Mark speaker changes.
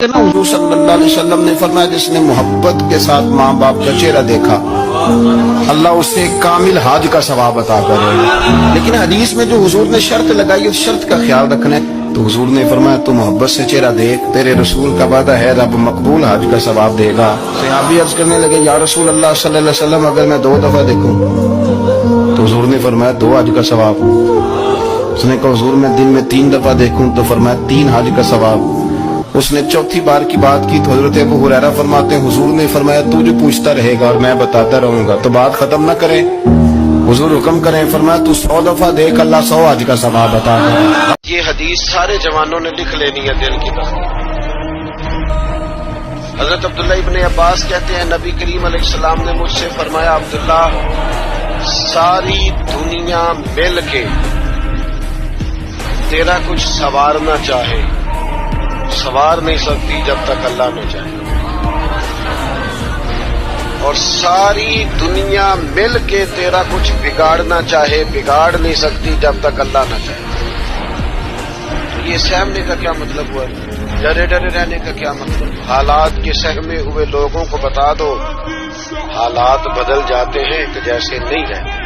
Speaker 1: हुजूर सल्लल्लाहु अलैहि वसल्लम ने फरमाया जिसने मोहब्बत के साथ माँ बाप का चेहरा देखा अल्लाह उसे कामिल हाज का सवाब अता करेगा। लेकिन हदीस में जो हुजूर ने शर्त लगाई उस शर्त का ख्याल रखना है। तो हुजूर ने फरमाया तू मोहब्बत से चेहरा देख, तेरे रसूल का वादा है रब मकबूल हज का सवाब देगा। सहाबी अर्ज करने लगे या रसूल अल्लाह सल्लल्लाहु अलैहि वसल्लम अगर मैं 2 दफा देखूं? तो हुजूर ने फरमाया 2 हज का सवाब। उसने कहा हुजूर मैं दिन में 3 दफा देखूं? तो फरमाया 3 हज का सवाब। उसने चौथी बार की बात की तो हजरत अबू हुरैरा फरमाते हैं हुजूर ने फरमाया तू जो पूछता रहेगा और मैं बताता रहूंगा तो बात खत्म न करें। हुजूर हुक्म करें, फरमाया तू 100 दफा देख अल्लाह 100 हज का सवाब अता करेगा। ये हदीस सारे जवानों ने लिख लेनी है दिल की बात। हजरत अब्दुल्ला इब्ने अब्बास कहते हैं नबी करीम अलैहिस्सलाम ने मुझसे फरमाया अब्दुल्ला सारी दुनिया मिल के तेरा कुछ संवारना चाहे संवार नहीं सकती जब तक अल्लाह न चाहे, और सारी दुनिया मिल के तेरा कुछ बिगाड़ना चाहे बिगाड़ नहीं सकती जब तक अल्लाह न चाहे। तो ये सहमने का क्या मतलब हुआ? डरे डरे रहने का क्या मतलब? हालात के सहमे हुए लोगों को बता दो हालात बदल जाते हैं कि जैसे नहीं रहते।